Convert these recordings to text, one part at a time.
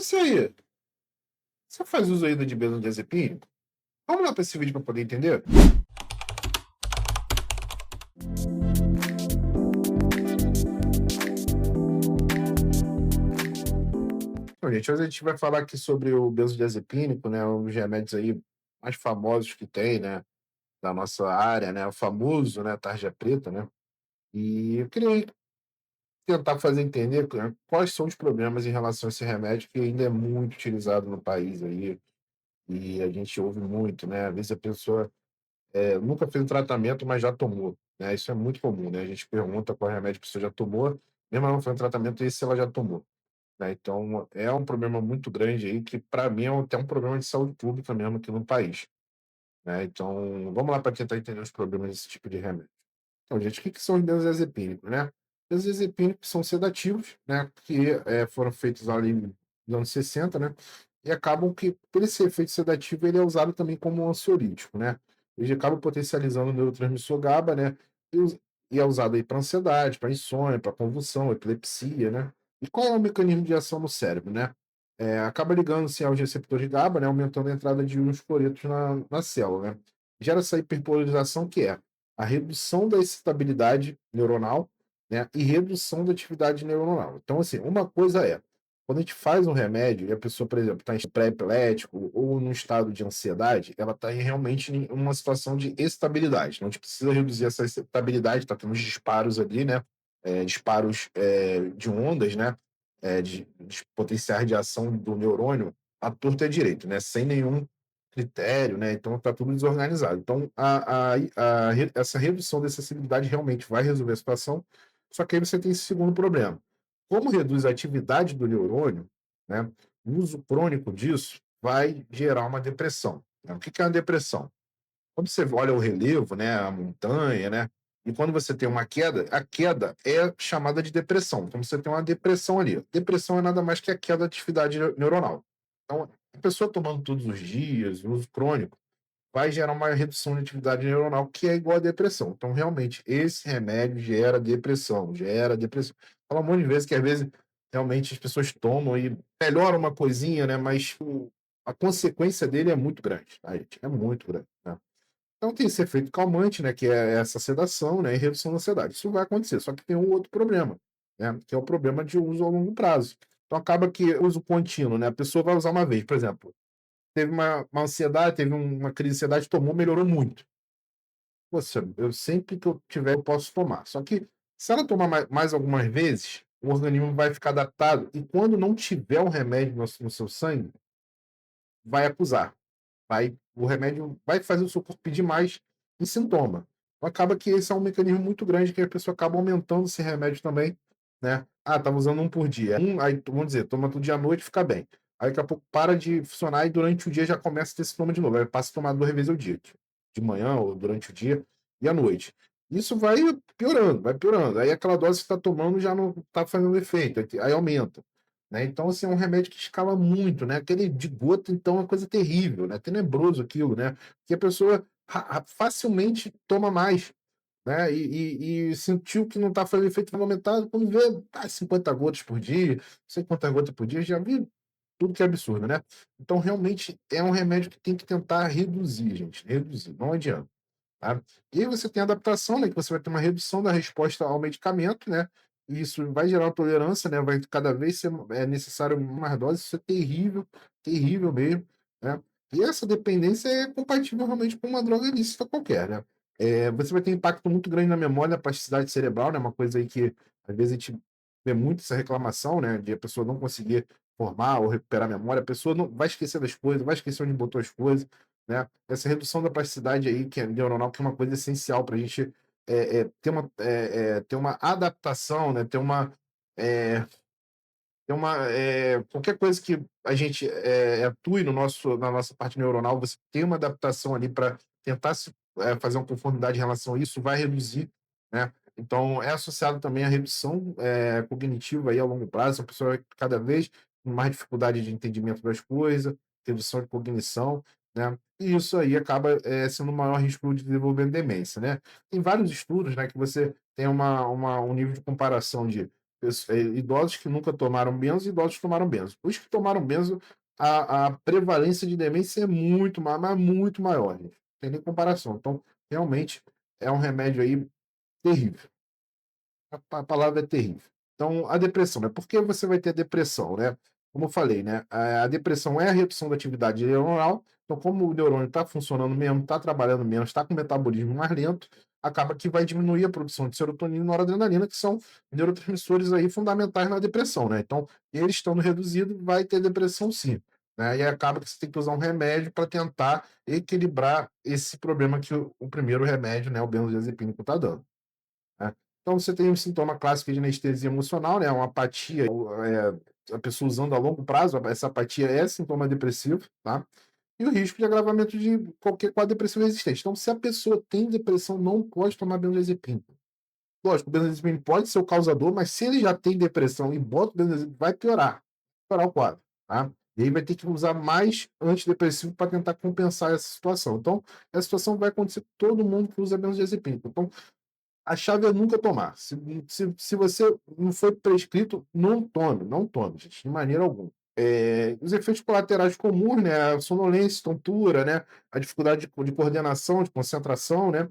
Você aí, você faz uso ainda de benzodiazepínico? Vamos lá para esse vídeo para poder entender? Então, gente, hoje a gente vai falar aqui sobre o benzodiazepínico, né, um dos remédios aí mais famosos que tem, né, da nossa área, né, o famoso, né, tarja preta, né. E eu queria tentar fazer entender, né, quais são os problemas em relação a esse remédio que ainda é muito utilizado no país aí, e a gente ouve muito, né, às vezes a pessoa, nunca fez o tratamento, mas já tomou, né, isso é muito comum, né, a gente pergunta qual remédio a pessoa já tomou, mesmo ela não fazendo tratamento, esse ela já tomou. Né, então é um problema muito grande aí que para mim é até um problema de saúde pública mesmo aqui no país, né, então vamos lá para tentar entender os problemas desse tipo de remédio. Então gente, o que que são os benzodiazepínicos, né? Benzodiazepínicos são sedativos, né, que, foram feitos ali nos anos 60, né, e acabam que por esse efeito sedativo ele é usado também como um ansiolítico, né. Ele acaba potencializando o neurotransmissor GABA, né, e us e é usado aí para ansiedade, para insônia, para convulsão, epilepsia, né. E qual é o mecanismo de ação no cérebro, né? Acaba ligando-se aos receptores GABA, né, aumentando a entrada de íons cloretos na célula, né. Gera essa hiperpolarização que é a redução da excitabilidade neuronal, né, e redução da atividade neuronal. Então, assim, uma coisa é, quando a gente faz um remédio e a pessoa, por exemplo, está em pré-epilético ou num estado de ansiedade, ela está realmente em uma situação de estabilidade. Então, a gente precisa reduzir essa estabilidade, está tendo uns disparos ali, né? Disparos de ondas, né? De potenciais de ação do neurônio à torta e à direita, né? Sem nenhum critério, né? Então está tudo desorganizado. Então, essa redução da acessibilidade realmente vai resolver a situação, só que aí você tem esse segundo problema. Como reduz a atividade do neurônio, né, o uso crônico disso vai gerar uma depressão, né? O que que é uma depressão? Quando você olha o relevo, né, a montanha, né, e quando você tem uma queda, a queda é chamada de depressão. Então você tem uma depressão ali. Depressão é nada mais que a queda da atividade neuronal. Então, a pessoa tomando todos os dias, uso crônico, vai gerar uma redução de atividade neuronal que é igual à depressão. Então, realmente, esse remédio gera depressão, gera depressão. Fala um monte de vezes que às vezes realmente as pessoas tomam e melhora uma coisinha, né? Mas a consequência dele é muito grande, tá, gente? É muito grande, né? Então tem esse efeito calmante, né? Que é essa sedação, né? E redução da ansiedade. Isso vai acontecer, só que tem um outro problema, né? Que é o problema de uso a longo prazo. Então acaba que uso contínuo, né? A pessoa vai usar uma vez, por exemplo, teve uma ansiedade, teve uma crise de ansiedade, tomou, melhorou muito. Poxa, eu sempre que eu tiver, eu posso tomar. Só que se ela tomar mais algumas vezes, o organismo vai ficar adaptado e quando não tiver um remédio no seu sangue, vai acusar. O remédio vai fazer o seu corpo pedir mais em sintoma. Então acaba que esse é um mecanismo muito grande que a pessoa acaba aumentando esse remédio também, né. Ah, estava usando um por dia, aí vamos dizer, toma todo dia à noite, fica bem. Aí daqui a pouco para de funcionar e durante o dia já começa a ter sintoma de novo, aí passa a tomar 2 vezes ao dia, de manhã ou durante o dia e à noite. Isso vai piorando, vai piorando. Aí aquela dose que está tomando já não está fazendo efeito, aí aumenta. Né, então, assim, é um remédio que escala muito, né, aquele de gota, então, é uma coisa terrível, né, tenebroso aquilo, né, que a pessoa facilmente toma mais, né, e sentiu que não está fazendo efeito, vai aumentar, quando vê, 50 gotas por dia, não sei quantas gotas por dia, já vi tudo que é absurdo, né. Então, realmente, é um remédio que tem que tentar reduzir, gente, reduzir, não adianta. Tá? E aí você tem a adaptação, né, que você vai ter uma redução da resposta ao medicamento, né, e isso vai gerar uma tolerância, né, vai cada vez ser necessário mais doses, isso é terrível, terrível mesmo, né. E essa dependência é compatível realmente com uma droga ilícita qualquer, né. Você vai ter impacto muito grande na memória, na plasticidade cerebral, né, uma coisa aí que às vezes a gente vê muito essa reclamação, né, de a pessoa não conseguir formar ou recuperar a memória, a pessoa não vai esquecer das coisas, vai esquecer onde botou as coisas, né. Essa redução da plasticidade aí, que é neuronal, que é uma coisa essencial para a gente, ter uma adaptação, né, eh, ter uma, qualquer coisa que a gente, atue no nosso na nossa parte neuronal, você tem uma adaptação ali para tentar fazer uma conformidade em relação a isso, vai reduzir, né. Então é associado também à redução, cognitiva aí a longo prazo, a pessoa vai cada vez com mais dificuldade de entendimento das coisas, redução de cognição, né, e isso aí acaba, sendo um maior risco de desenvolver demência, né. Tem vários estudos, né, que você tem um nível de comparação de idosos que nunca tomaram benzo e idosos que tomaram benzo. Os que tomaram benzo, a prevalência de demência é muito mas muito maior, gente, não tem nem comparação. Então, realmente, é um remédio aí terrível. A palavra é terrível. Então, a depressão, né? Por que você vai ter depressão, né? Como eu falei, né? A depressão é a redução da atividade neuronal. Então, como o neurônio está funcionando menos, está trabalhando menos, está com o metabolismo mais lento, acaba que vai diminuir a produção de serotonina e noradrenalina, que são neurotransmissores aí fundamentais na depressão, né? Então, eles estando reduzidos, vai ter depressão sim. Né? E acaba que você tem que usar um remédio para tentar equilibrar esse problema que o primeiro remédio, né, o benzodiazepínico, está dando. Né. Então você tem um sintoma clássico de anestesia emocional, né, uma apatia, a pessoa usando a longo prazo, essa apatia é sintoma depressivo, tá. E o risco de agravamento de qualquer quadro depressivo existente. Então se a pessoa tem depressão, não pode tomar benzodiazepina. Lógico, o benzodiazepina pode ser o causador, mas se ele já tem depressão e bota o benzodiazepina, vai piorar o quadro, tá. E aí vai ter que usar mais antidepressivo para tentar compensar essa situação. Então, essa situação vai acontecer com todo mundo que usa benzodiazepina. Então, a chave é nunca tomar. Se você não foi prescrito, não tome, não tome, gente, de maneira alguma. Os efeitos colaterais comuns, né, a sonolência, tontura, né, a dificuldade de coordenação, de concentração, né,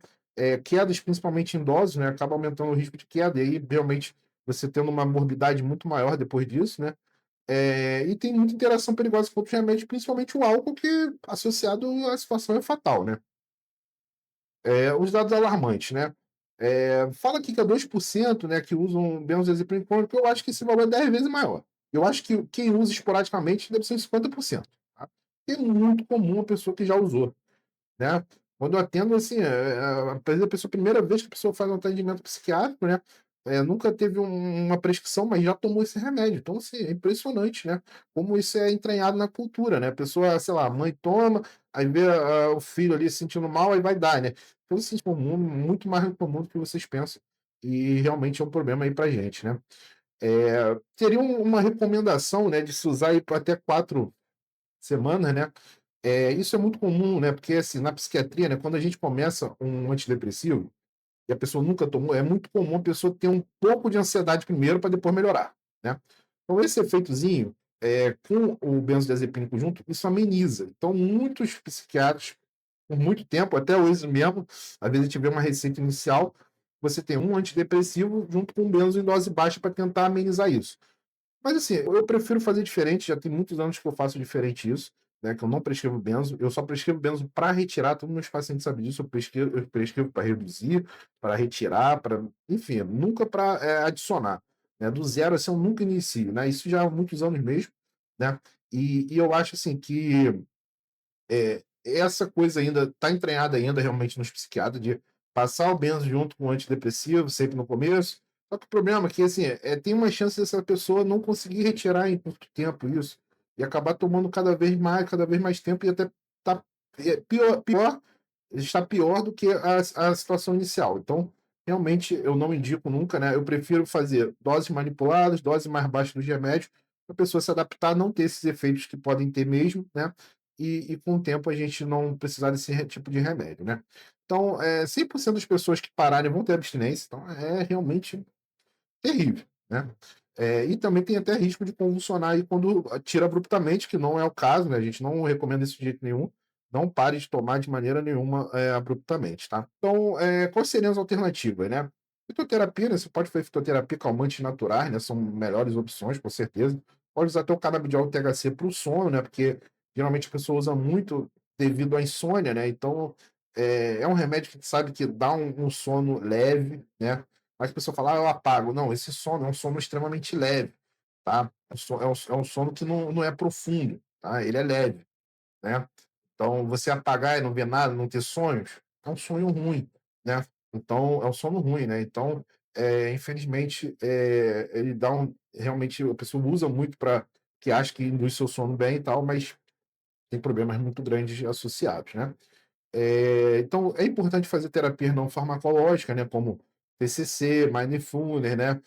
quedas principalmente em idosos, né, acaba aumentando o risco de queda, e aí realmente você tendo uma morbidade muito maior depois disso, né. E tem muita interação perigosa com outros remédios, principalmente o álcool, que associado à situação é fatal, né. Os dados alarmantes, né. Fala aqui que é 2%, né, que usam benzodiazepina crônico, eu acho que esse valor é 10 vezes maior. Eu acho que quem usa esporadicamente deve ser uns 50%, tá. É muito comum a pessoa que já usou. Né. Quando eu atendo, assim, às vezes a pessoa primeira vez que a pessoa faz um atendimento psiquiátrico, né, nunca teve uma prescrição, mas já tomou esse remédio. Então, assim, é impressionante, né, como isso é entranhado na cultura, né. A pessoa, sei lá, a mãe toma, aí vê o filho ali se sentindo mal, aí vai dar, né. Então, assim, comum, muito mais comum do que vocês pensam, e realmente é um problema aí pra gente, né. Teria uma recomendação, né, de se usar aí por até 4 semanas, né. Isso é muito comum, né, porque, assim, na psiquiatria, né, quando a gente começa um antidepressivo, e a pessoa nunca tomou, é muito comum a pessoa ter um pouco de ansiedade primeiro para depois melhorar, né. Então esse efeitozinho, com o benzodiazepínico junto, isso ameniza. Então muitos psiquiatras, por muito tempo, até hoje mesmo, às vezes a gente vê uma receita inicial, você tem um antidepressivo junto com um benzo em dose baixa para tentar amenizar isso. Mas assim, eu prefiro fazer diferente, já tem muitos anos que eu faço diferente isso, né, que eu não prescrevo benzo, eu só prescrevo benzo para retirar, todos os meus pacientes sabem disso, eu prescrevo para reduzir, para retirar, para enfim, nunca para adicionar, né, do zero, assim, eu nunca inicio, né, isso já há muitos anos mesmo, né, e eu acho assim que essa coisa ainda está entranhada ainda realmente nos psiquiatras de passar o benzo junto com o antidepressivo, sempre no começo. Só que o problema é que, assim, tem uma chance dessa pessoa não conseguir retirar em curto tempo isso, e acabar tomando cada vez mais tempo, e até tá, pior está pior do que a situação inicial. Então, realmente, eu não indico nunca, né? Eu prefiro fazer doses manipuladas, doses mais baixas dos remédios, para a pessoa se adaptar, não ter esses efeitos que podem ter mesmo, né? E com o tempo a gente não precisar desse tipo de remédio, né? Então, 100% das pessoas que pararem vão ter abstinência, então é realmente terrível, né. E também tem até risco de convulsionar aí quando tira abruptamente, que não é o caso, né, a gente não recomenda isso de jeito nenhum, não pare de tomar de maneira nenhuma, abruptamente, tá. Então, quais seriam as alternativas, né. Fitoterapia, né, você pode fazer fitoterapia, calmantes naturais, né, são melhores opções, com certeza. Pode usar até o canabidiol THC para o sono, né, porque geralmente a pessoa usa muito devido à insônia, né, então, é um remédio que sabe que dá um sono leve, né, mas a pessoa fala: "Ah, eu apago". Não, esse sono é um sono extremamente leve, tá. É um sono que não é profundo, tá, ele é leve, né. Então você apagar e não ver nada, não ter sonhos, é um sonho ruim, né. Então é um sono ruim, né. Então, infelizmente, ele dá realmente a pessoa usa muito para que acha que induz seu sono bem e tal, mas tem problemas muito grandes associados, né. Então é importante fazer terapia não farmacológica, né, como TCC, Mindfulness, né,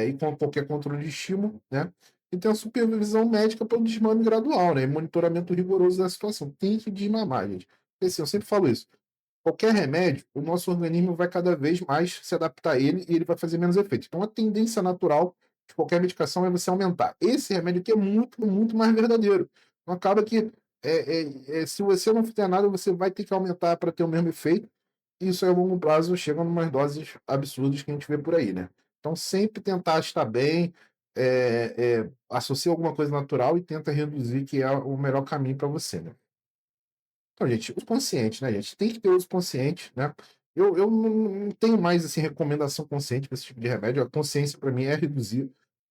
e com qualquer controle de estímulo, né, e ter uma supervisão médica para um desmame gradual, né, e monitoramento rigoroso da situação. Tem que desmamar, gente. Porque, assim, eu sempre falo isso, qualquer remédio, o nosso organismo vai cada vez mais se adaptar a ele e ele vai fazer menos efeito. Então a tendência natural de qualquer medicação é você aumentar. Esse remédio aqui é muito, muito mais verdadeiro. Então acaba que, se você não fizer nada, você vai ter que aumentar para ter o mesmo efeito, e isso a longo prazo chega numas doses absurdas que a gente vê por aí, né. Então sempre tentar estar bem, associa alguma coisa natural e tenta reduzir, que é o melhor caminho para você, né. Então, gente, uso consciente, né, gente? Tem que ter uso consciente, né? Eu não tenho mais, assim, recomendação consciente para esse tipo de remédio. A consciência para mim é reduzir,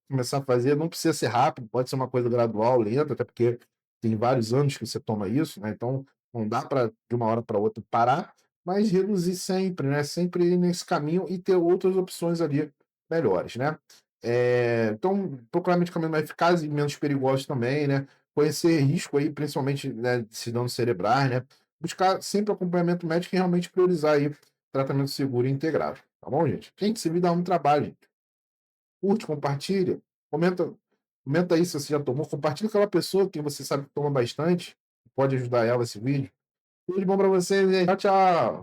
começar a fazer. Não precisa ser rápido, pode ser uma coisa gradual, lenta, até porque tem vários anos que você toma isso, né? Então não dá para de uma hora para outra parar, mas reduzir sempre, né? Sempre ir nesse caminho e ter outras opções ali melhores, né? Então, procurar medicamentos mais eficazes e menos perigosos também, né? Conhecer risco aí, principalmente, né, de danos cerebrais, né, buscar sempre acompanhamento médico e realmente priorizar aí tratamento seguro e integrado, tá bom, gente? Gente, esse vídeo dá um trabalho, gente. Curte, compartilha, comenta comenta aí se você já tomou, compartilha com aquela pessoa que você sabe que toma bastante, pode ajudar ela esse vídeo. Tudo de bom pra vocês, hein. Tchau, tchau.